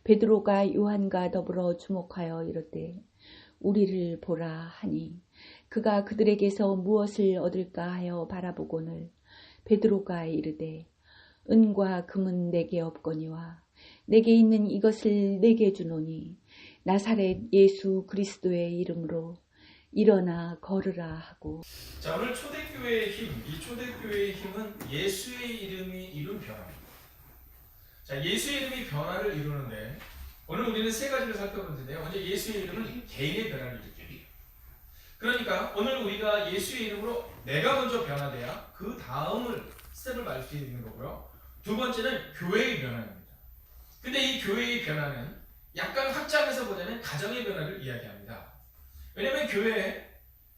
베드로가 요한과 더불어 주목하여 이르되 우리를 보라 하니 그가 그들에게서 무엇을 얻을까 하여 바라보거늘 베드로가 이르되 은과 금은 내게 없거니와 내게 있는 이것을 내게 주노니 나사렛 예수 그리스도의 이름으로 일어나 걸으라 하고. 자, 오늘 초대교회의 힘, 이 초대교회의 힘은 예수의 이름이 이룬 변화입니다. 자, 예수의 이름이 변화를 이루는데 오늘 우리는 세 가지를 살펴볼 텐데요. 먼저 예수의 이름은 개인의 변화를 일으킵니다. 그러니까 오늘 우리가 예수의 이름으로 내가 먼저 변화돼야 그 다음을 스텝을 밟을 수 있는 거고요. 두 번째는 교회의 변화입니다. 근데 이 교회의 변화는 약간 확장해서 보자면 가정의 변화를 이야기합니다. 왜냐하면 교회의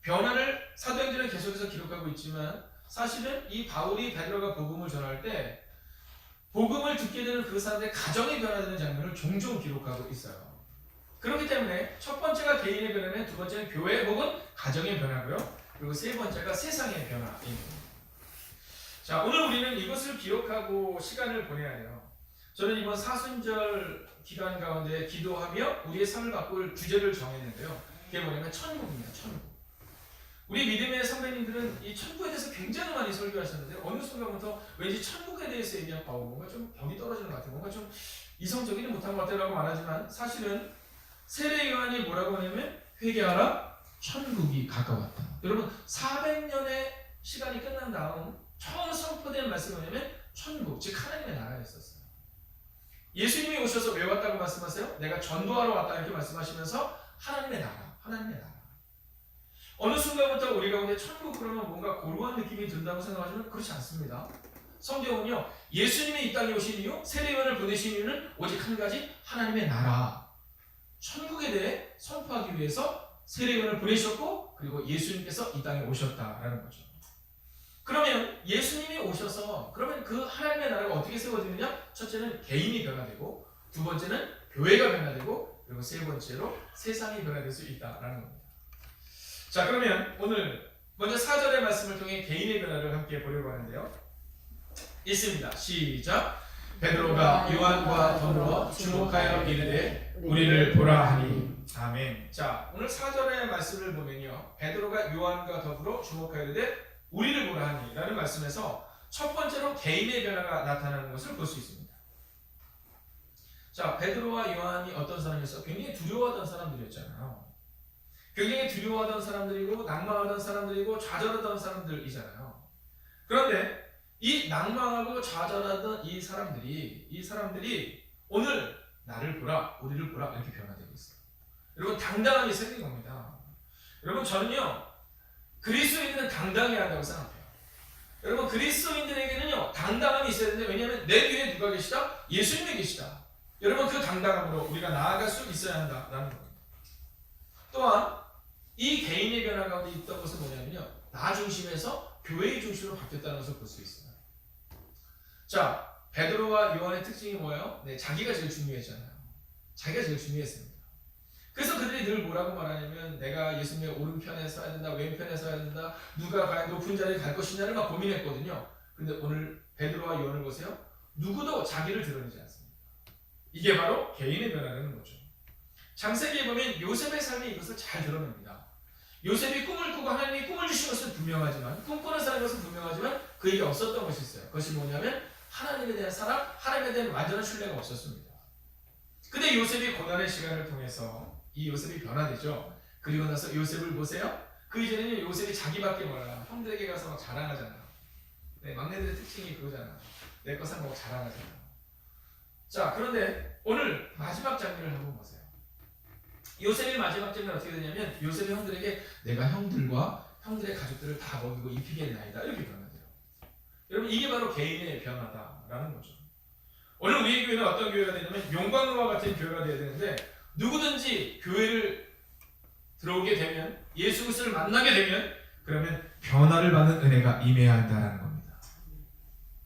변화를 사도행전은 계속해서 기록하고 있지만 사실은 이 바울이 베드로가 복음을 전할 때 복음을 듣게 되는 그 사람들의 가정이 변화되는 장면을 종종 기록하고 있어요. 그렇기 때문에 첫 번째가 개인의 변화면 두 번째는 교회 혹은 가정의 변화고요. 그리고 세 번째가 세상의 변화입니다. 자, 오늘 우리는 이것을 기록하고 시간을 보내야 해요. 저는 이번 사순절 기간 가운데 기도하며 우리의 삶을 바꿀 주제를 정했는데요. 그게 뭐냐면 천국입니다. 천국. 우리 믿음의 선배님들은 이 천국에 대해서 굉장히 많이 설교하셨는데 어느 순간부터 왠지 천국에 대해서 얘기하면 뭔가 좀 벽이 떨어지는 것 같아요. 뭔가 좀 이성적이지 못한 것 같다고 말하지만 사실은 세례 요한이 뭐라고 하냐면 회개하라 천국이 가까웠다. 여러분 400년의 시간이 끝난 다음 처음 선포된 말씀이 뭐냐면 천국, 즉 하나님의 나라였었어요. 예수님이 오셔서 왜 왔다고 말씀하세요? 내가 전도하러 왔다 이렇게 말씀하시면서 하나님의 나라, 하나님의 나라. 어느 순간부터 우리 가운데 천국 그러면 뭔가 고루한 느낌이 든다고 생각하시면 그렇지 않습니다. 성경은요, 예수님이 이 땅에 오신 이유, 세례요한을 보내신 이유는 오직 한 가지, 하나님의 나라, 천국에 대해 선포하기 위해서 세례요한을 보내셨고 그리고 예수님께서 이 땅에 오셨다라는 거죠. 그러면 예수님이 오셔서 그러면 그 하나님의 나라가 어떻게 세워지느냐? 첫째는 개인이 변화되고 두 번째는 교회가 변화되고 그리고 세 번째로 세상이 변화될 수 있다라는 겁니다. 자, 그러면 오늘 먼저 4절의 말씀을 통해 개인의 변화를 함께 보려고 하는데요. 읽습니다. 시작. 베드로가 요한과 더불어 주목하여 이르되 우리를 보라 하니. 아멘. 자, 오늘 4절의 말씀을 보면요. 베드로가 요한과 더불어 주목하여 이르되 우리를 보라 하니 라는 말씀에서 첫 번째로 개인의 변화가 나타나는 것을 볼 수 있습니다. 자, 베드로와 요한이 어떤 사람이었어? 굉장히 두려워하던 사람들이었잖아요. 굉장히 두려워하던 사람들이고 낭망하던 사람들이고 좌절하던 사람들이잖아요. 그런데 이 낭망하고 좌절하던 이 사람들이 오늘 나를 보라, 우리를 보라 이렇게 변화되고 있어요. 여러분 당당함이 생긴 겁니다. 여러분 저는요 그리스도인들은 당당해야 한다고 생각해요. 여러분 그리스도인들에게는요 당당함이 있어야 되는데 왜냐하면 내 뒤에 누가 계시다? 예수님이 계시다. 여러분 그 당당함으로 우리가 나아갈 수 있어야 한다라는 겁니다. 또한 이 개인의 변화 가운데 있던 것은 뭐냐면요 나 중심에서 교회의 중심으로 바뀌었다는 것을 볼 수 있어요. 자, 베드로와 요한의 특징이 뭐예요? 네, 자기가 제일 중요했잖아요. 자기가 제일 중요했습니다. 그래서 그들이 늘 뭐라고 말하냐면 내가 예수님의 오른편에 서야 된다, 왼편에 서야 된다, 누가 과연 높은 자리에 갈 것이냐를 막 고민했거든요. 그런데 오늘 베드로와 요한을 보세요. 누구도 자기를 드러내지 않습니다. 이게 바로 개인의 변화라는 거죠. 창세기에 보면 요셉의 삶이 이것을 잘 드러냅니다. 요셉이 꿈을 꾸고 하나님이 꿈을 주신 것은 분명하지만 꿈꾸는 사람인 것은 분명하지만 그에게 없었던 것이 있어요. 그것이 뭐냐면 하나님에 대한 사랑, 하나님에 대한 완전한 신뢰가 없었습니다. 근데 요셉이 고난의 시간을 통해서 이 요셉이 변화되죠. 그리고 나서 요셉을 보세요. 그 이전에는 요셉이 자기밖에 몰라. 형들에게 가서 막 자랑하잖아요. 네, 막내들의 특징이 그거잖아요. 내 거 산 거 자랑하잖아요. 자, 그런데 오늘 마지막 장면을 한번 보세요. 요셉의 마지막 장면은 어떻게 되냐면 요셉의 형들에게 내가 형들과 형들의 가족들을 다 먹이고 입히겠나이다 이렇게 변화돼요. 여러분 이게 바로 개인의 변화다라는 거죠. 오늘 우리의 교회는 어떤 교회가 되냐면 용광로와 같은 교회가 되어야 되는데 누구든지 교회를 들어오게 되면 예수 그리스도를 만나게 되면 그러면 변화를 받는 은혜가 임해야 한다는 겁니다.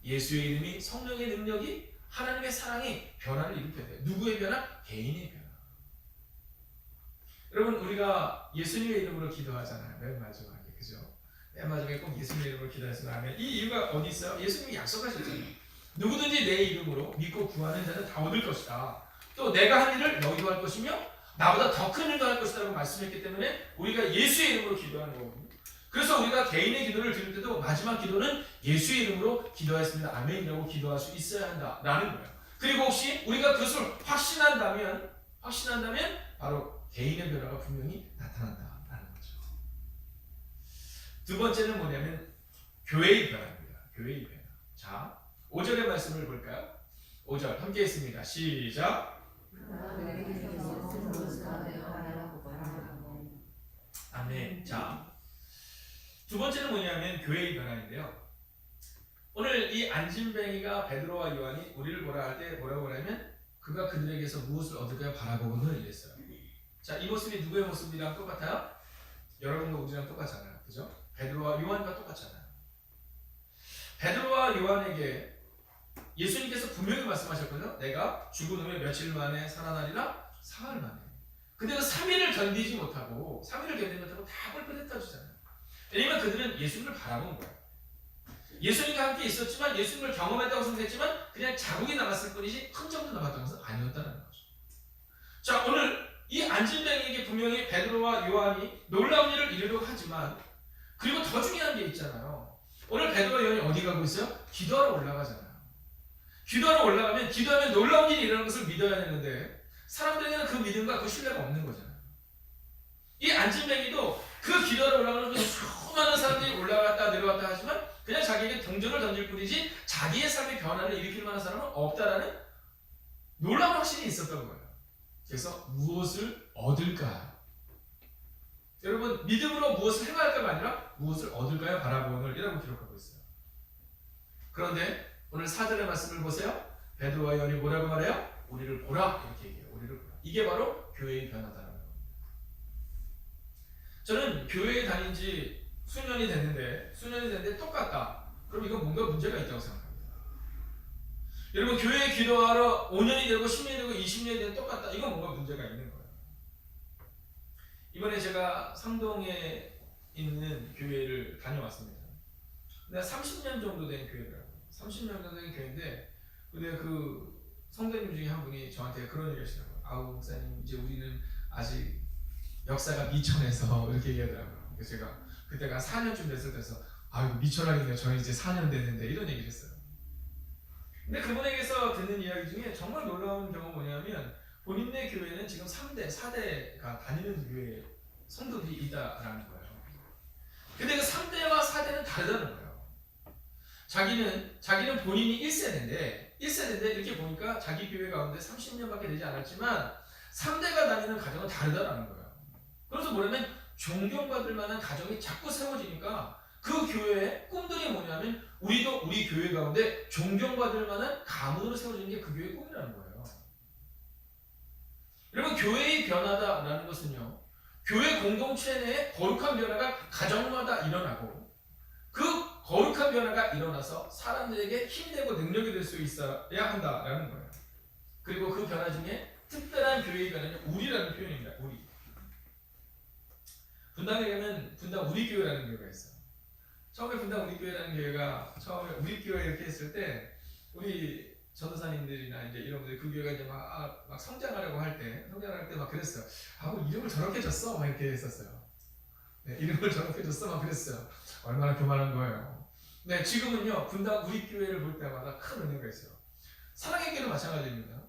예수의 이름이 성령의 능력이 하나님의 사랑이 변화를 일으켜야 돼요. 누구의 변화? 개인의 변화. 여러분 우리가 예수님의 이름으로 기도하잖아요. 맨 마지막에 그죠? 맨 마지막에 꼭 예수님의 이름으로 기도했으면 하면 이 이유가 어디 있어요? 예수님이 약속하셨잖아요. 누구든지 내 이름으로 믿고 구하는 자는 다 얻을 것이다. 또 내가 한 일을 너희도 할 것이며 나보다 더 큰 일도 할 것이라고 말씀했기 때문에 우리가 예수의 이름으로 기도하는 거거든요. 그래서 우리가 개인의 기도를 드릴 때도 마지막 기도는 예수의 이름으로 기도하였습니다. 아멘이라고 기도할 수 있어야 한다라는 거예요. 그리고 혹시 우리가 그것을 확신한다면 바로 개인의 변화가 분명히 나타난다라는 거죠. 두 번째는 뭐냐면 교회의 변화입니다. 교회의 변화. 자, 5절의 말씀을 볼까요? 5절 함께 했습니다. 시작. 아멘. 자, 두 번째는 뭐냐면 교회의 변화인데요. 오늘 이 안진뱅이가 베드로와 요한이 우리를 보라 할 때 뭐라고 하냐면 그가 그들에게서 무엇을 얻을까요? 바라보고는 이랬어요. 자, 이 모습이 누구의 모습이랑 똑같아요? 여러분과 우리랑 똑같잖아요. 그죠? 베드로와 요한과 똑같잖아요. 베드로와 요한에게 예수님께서 분명히 말씀하셨거든요. 내가 죽은 후에 며칠 만에 살아나리라? 사흘 만에. 근데 그 3일을 견디지 못하고 다 뿔뿔했다 주잖아요. 왜냐면 그들은 예수님을 바라본 거예요. 예수님과 함께 있었지만 예수님을 경험했다고 생각했지만 그냥 자국이 남았을 뿐이지 흔적도 남았던 것은 아니었다는 거죠. 자, 오늘 이 안진뱅이에게 분명히 베드로와 요한이 놀라운 일을 이루려고 하지만 그리고 더 중요한 게 있잖아요. 오늘 베드로와 요한이 어디 가고 있어요? 기도하러 올라가잖아요. 기도하러 올라가면 기도하면 놀라운 일이 일어나는 것을 믿어야 되는데 사람들에게는 그 믿음과 그 신뢰가 없는 거잖아요. 이 안진뱅이도 그 기도하러 올라가는 그 수많은 사람들이 올라갔다 내려갔다 하지만 그냥 자기에게 동전을 던질 뿐이지 자기의 삶의 변화를 일으킬 만한 사람은 없다라는 놀라운 확신이 있었던 거예요. 그래서 무엇을 얻을까? 여러분, 믿음으로 무엇을 행할까가 아니라 무엇을 얻을까요? 바라보는 이라고 기록하고 있어요. 그런데 오늘 4절의 말씀을 보세요. 베드로와 요한이 뭐라고 말해요? 우리를 보라 이렇게 얘기해요. 우리를 보라. 이게 바로 교회의 변화다라는 겁니다. 저는 교회에 다닌 지 수년이 됐는데 똑같다. 그럼 이건 뭔가 문제가 있다고 생각합니다. 여러분, 교회에 기도하러 5년이 되고 10년이 되고 20년이 되면 똑같다. 이건 뭔가 문제가 있는 거예요. 이번에 제가 상동에 있는 교회를 다녀왔습니다. 근데 30년 정도 된 교회더라고요. 30년 정도 된 교회인데 근데 그 성도님 중에 한 분이 저한테 그런 얘기를 하시더라고요. 아우 목사님, 이제 우리는 아직 역사가 미천해서 이렇게 얘기하더라고요. 그래서 제가 그때가 4년쯤 됐을 때서 아유 미천하긴요. 저는 이제 4년 됐는데 이런 얘기를 했어요. 근데 그분에게서 듣는 이야기 중에 정말 놀라운 경우가 뭐냐면 본인네 교회는 지금 3대, 4대가 다니는 교회 성도들이 있다라는 거예요. 근데 그 3대와 4대는 다르다는 거예요. 자기는 본인이 1세대인데 이렇게 보니까 자기 교회 가운데 30년밖에 되지 않았지만 3대가 다니는 가정은 다르다라는 거예요. 그래서 뭐냐면 존경받을 만한 가정이 자꾸 세워지니까 그 교회의 꿈들이 뭐냐면 우리도 우리 교회 가운데 존경받을 만한 가문으로 세워지는 게 그 교회의 꿈이라는 거예요. 여러분, 교회의 변화다라는 것은요, 교회 공동체 내에 거룩한 변화가 가정마다 일어나고 그 거룩한 변화가 일어나서 사람들에게 힘이 되고 능력이 될 수 있어야 한다라는 거예요. 그리고 그 변화 중에 특별한 교회의 변화는 우리라는 표현입니다. 우리. 분당에 가면 분당 우리교회라는 교회가 있어요. 처음에 분당 우리교회라는 교회가 처음에 우리교회 이렇게 했을 때 우리 전도사님들이나 이제 이런 분들이 그 교회가 이제 막 성장하려고 할 때 막 그랬어요. 이름을 저렇게 줬어? 막 이렇게 했었어요. 네, 이름을 저렇게 줬어? 막 그랬어요. 얼마나 교만한 거예요. 네, 지금은요, 분당 우리교회를 볼 때마다 큰 은혜가 있어요. 사랑의 교회도 마찬가지입니다.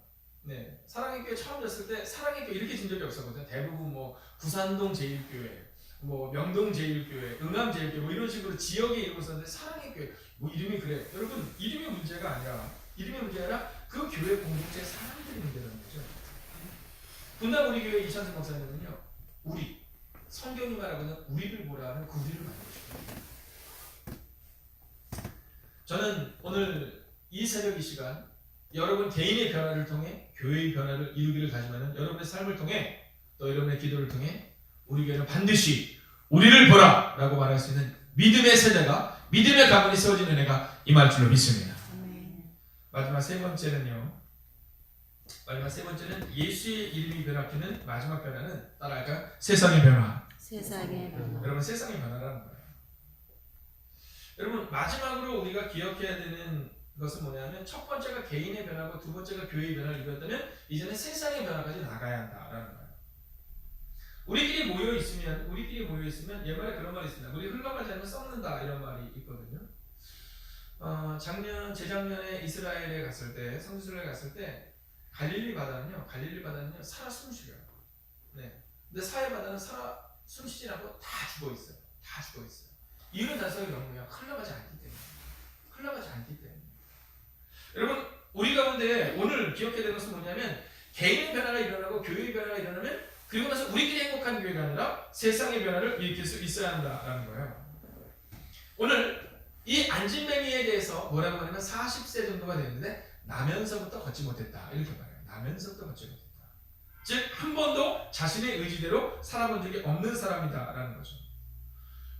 네, 사랑의 교회 처음 졌을 때 사랑의 교회 이렇게 진 적이 없었거든요. 대부분 뭐 부산동 제일교회, 뭐 명동 제일교회, 응암 제일교회 뭐 이런 식으로 지역의 이름을 썼는데 사랑의 교회 뭐 이름이 그래요. 여러분, 이름이 문제가 아니라 그 교회 공동체 사람들이 문제라는 거죠. 분당 우리교회 이찬승 목사님은요, 우리 성경이 말하고는 우리를 보라는 그 우리를 만들고 싶어요. 저는 오늘 이 새벽 이 시간 여러분 개인의 변화를 통해 교회의 변화를 이루기를 다짐하는 여러분의 삶을 통해 또 여러분의 기도를 통해 우리 교회는 반드시 우리를 보라 라고 말할 수 있는 믿음의 세대가, 믿음의 가문이 세워지는 은혜가 임할 줄로 믿습니다. 마지막 세 번째는 예수의 이름이 변화키는 마지막 변화는 따라할까요? 세상의 변화. 여러분, 세상의 변화라는 거예요. 여러분, 마지막으로 우리가 기억해야 되는 그것은 뭐냐면 첫 번째가 개인의 변화고 두 번째가 교회의 변화를 이뤘다면 이제는 세상의 변화까지 나가야 한다라는 거예요. 우리끼리 모여 있으면 옛말에 그런 말이 있습니다. 우리 흘러가지 않으면 썩는다 이런 말이 있거든요. 재작년에 이스라엘에 갔을 때, 성지순례 갔을 때 갈릴리 바다는요 살아 숨쉬어요. 네. 근데 사해 바다는 살아 숨쉬지 않고 다 죽어 있어요. 다 죽어 있어요. 이유는 단순하게 뭐냐? 흘러가지 않기 때문에. 여러분, 우리 가운데 오늘 기억해야 되는 것은 뭐냐면 개인의 변화가 일어나고 교회의 변화가 일어나면 그리고 나서 우리끼리 행복한 교회가 아니라 세상의 변화를 일으킬 수 있어야 한다라는 거예요. 오늘 이 안진뱅이에 대해서 뭐라고 하냐면 40세 정도가 됐는데 나면서부터 걷지 못했다 이렇게 말해요. 나면서부터 걷지 못했다. 즉 한 번도 자신의 의지대로 살아본 적이 없는 사람이다라는 거죠.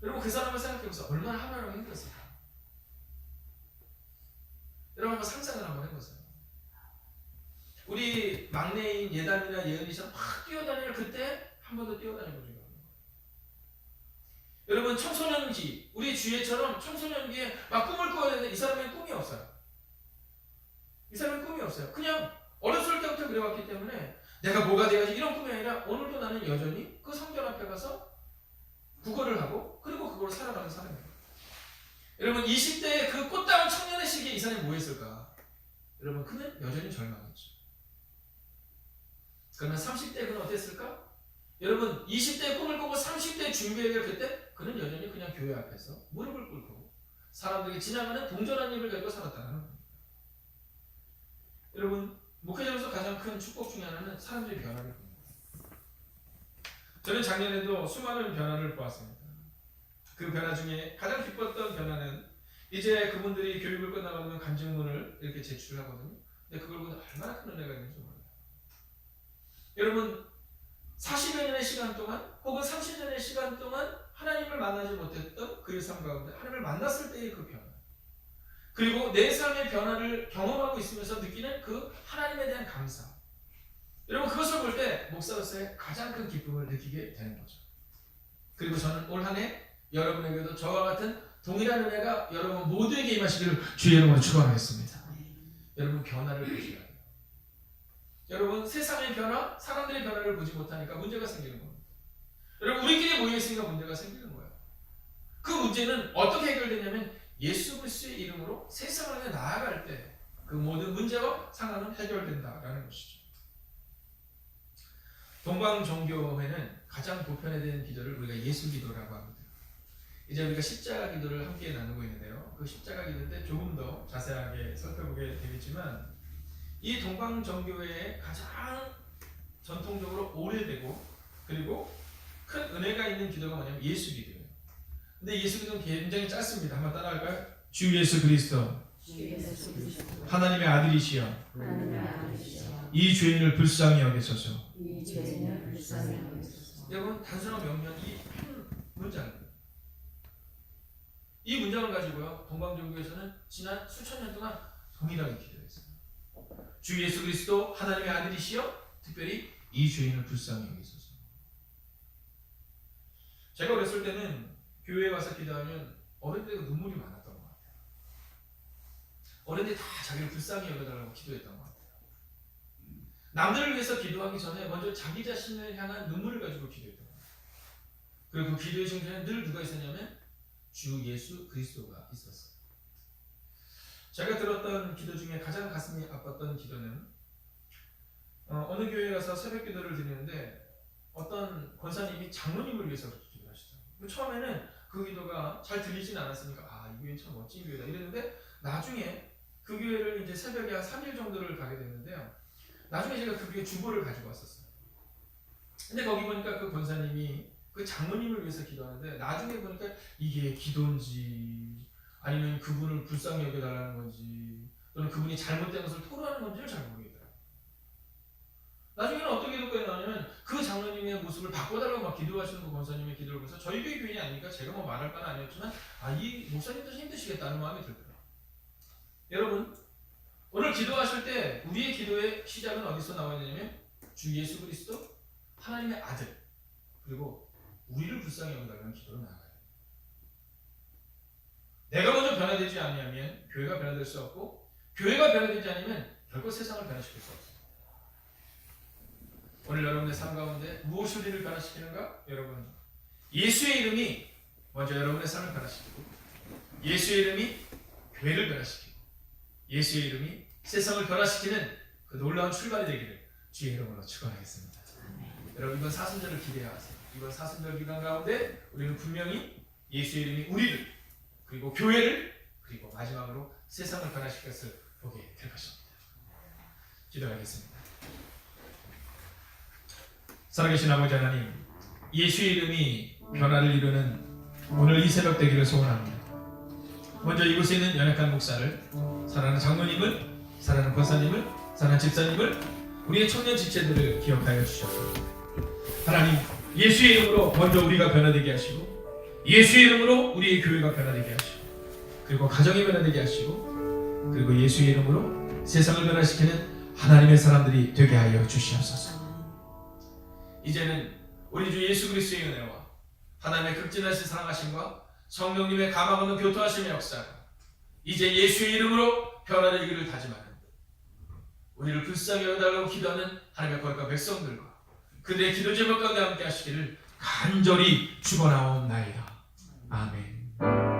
여러분 그 사람을 생각해보세요. 얼마나 하루하루 힘들었을까? 여러분 한번 상상을 한번 해보세요. 우리 막내인 예담이나 예은이처럼 막 뛰어다니는 그때 한 번도 뛰어다니고 적이 없는 거예요. 여러분 청소년기, 우리 주예처럼 청소년기에 막 꿈을 꿔야 되는데 이 사람은 꿈이 없어요. 이 사람은 꿈이 없어요. 그냥 어렸을 때부터 그래왔기 때문에 내가 뭐가 돼야지 이런 꿈이 아니라 오늘도 나는 여전히 그 성전 앞에 가서 국어를 하고 그리고 그걸로 살아가는 사람이에요. 여러분 20대의 그 꽃다운 청년의 시기에 이 사람이 뭐 했을까? 여러분 그는 여전히 절망했죠. 그러면 30대 그는 어땠을까? 여러분 20대의 꿈을 꾸고 30대의 준비해야 될 그때 그는 여전히 그냥 교회 앞에서 무릎을 꿇고 사람들이 지나가는 동전한 입을 가지고 살았다는 겁니다. 여러분 목회자로서 가장 큰 축복 중에 하나는 사람들의 변화를 보는 거예요. 저는 작년에도 수많은 변화를 보았습니다. 그 변화 중에 가장 기뻤던 변화는 이제 그분들이 교육을 끝나가면 간증문을 이렇게 제출하거든요. 근데 그걸 보면 얼마나 큰 은혜가 있는지 몰라요. 여러분 40여 년의 시간 동안 혹은 30년의 시간 동안 하나님을 만나지 못했던 그의 삶 가운데 하나님을 만났을 때의 그 변화 그리고 내 삶의 변화를 경험하고 있으면서 느끼는 그 하나님에 대한 감사 여러분 그것을 볼 때 목사로서의 가장 큰 기쁨을 느끼게 되는 거죠. 그리고 저는 올 한 해 여러분에게도 저와 같은 동일한 은혜가 여러분 모두에게 임하시기를 주의 이름으로 축원하겠습니다. 여러분 변화를 보셔야 돼요. 여러분 세상의 변화, 사람들의 변화를 보지 못하니까 문제가 생기는 겁니다. 여러분 우리끼리 모여있으니까 문제가 생기는 거예요. 그 문제는 어떻게 해결되냐면 예수 그리스도의 이름으로 세상을 향해 나아갈 때 그 모든 문제와 상황은 해결된다라는 것이죠. 동방종교회는 가장 보편화된 기도를 우리가 예수 기도라고 합니다. 이제 우리가 십자가 기도를 함께 나누고 있는데요. 그 십자가 기도인데 조금 더 자세하게 살펴보게 되겠지만 이 동방종교회의 가장 전통적으로 오래되고 그리고 큰 은혜가 있는 기도가 뭐냐면 예수 기도예요. 근데 예수 기도는 굉장히 짧습니다. 한번 따라할까요? 주 예수 그리스도 하나님의 아들이시여 이 죄인을 불쌍히 여기소서. 여러분 단순한 명령이 한 문장입니다. 이 문장을 가지고요 동방종교에서는 지난 수천 년 동안 동일하게 기도했어요. 주 예수 그리스도 하나님의 아들이시여 특별히 이 죄인을 불쌍히 여기소서. 제가 어렸을 때는 교회에 와서 기도하면 어른들이 눈물이 많았던 것 같아요. 어른들이 다 자기를 불쌍히 여겨달라고 기도했던 것 같아요. 남들을 위해서 기도하기 전에 먼저 자기 자신을 향한 눈물을 가지고 기도했던 것 같아요. 그리고 그 기도의 중심에는 늘 누가 있었냐면 주 예수 그리스도가 있었어요. 제가 들었던 기도 중에 가장 가슴이 아팠던 기도는 어느 교회에 가서 새벽 기도를 드리는데 어떤 권사님이 장로님을 위해서 그렇게 기도하시더라고요. 처음에는 그 기도가 잘 들리진 않았으니까 이 교회는 참 멋진 교회다 이랬는데 나중에 그 교회를 이제 새벽에 한 3일 정도를 가게 됐는데요. 나중에 제가 그 교회 주보를 가지고 왔었어요. 근데 거기 보니까 그 권사님이 그 장로님을 위해서 기도하는데 나중에 보니까 이게 기도인지 아니면 그분을 불쌍히 여겨달라는 건지 또는 그분이 잘못된 것을 토로하는 건지를 잘 모르겠더라고요. 나중에는 어떻게 기도가 나오냐면 그 장로님의 모습을 바꿔달라고 막 기도하시는 그 권사님의 기도를 보면서 저희 교회 교인이 아니니까 제가 뭐 말할 바는 아니었지만 이 목사님도 힘드시겠다는 마음이 들더라고요. 여러분 오늘 기도하실 때 우리의 기도의 시작은 어디서 나와야 되냐면 주 예수 그리스도 하나님의 아들 그리고 우리를 불쌍히 여겨달라는 기도로 나아가요. 내가 먼저 변화되지 않으면 교회가 변화될 수 없고 교회가 변화되지 않으면 결코 세상을 변화시킬 수 없습니다. 오늘 여러분의 삶 가운데 무엇이 우리를 변화시키는가? 여러분, 예수의 이름이 먼저 여러분의 삶을 변화시키고, 예수의 이름이 교회를 변화시키고, 예수의 이름이 세상을 변화시키는 그 놀라운 출발이 되기를 주의 이름으로 축원하겠습니다. 여러분, 이번 사순절을 기대하세요. 이번 사순절 기간 가운데 우리는 분명히 예수의 이름이 우리를, 그리고 교회를, 그리고 마지막으로 세상을 변화시킬 것을 보게 될 것입니다. 기도하겠습니다. 살아계신 아버지 하나님, 예수의 이름이 변화를 이루는 오늘 이 새벽 되기를 소원합니다. 먼저 이곳에 있는 연약한 목사를, 사랑하는 장로님을, 사랑하는 권사님을, 사랑하는 집사님을, 우리의 청년 집체들을 기억하여 주셨습니다. 하나님, 예수의 이름으로 먼저 우리가 변화되게 하시고, 예수의 이름으로 우리의 교회가 변화되게 하시고, 그리고 가정이 변화되게 하시고, 그리고 예수의 이름으로 세상을 변화시키는 하나님의 사람들이 되게 하여 주시옵소서. 이제는 우리 주 예수 그리스도의 은혜와 하나님의 극진하신 사랑하심과 성령님의 가망 없는 교통하심의 역사가 이제 예수의 이름으로 변화를 이기를 다짐하는 우리를 불쌍히 여겨달라고 기도하는 하나님의 거룩한 백성들과 그들의 기도 제목 가운데 함께 하시기를 간절히 축원하옵나이다. 아멘.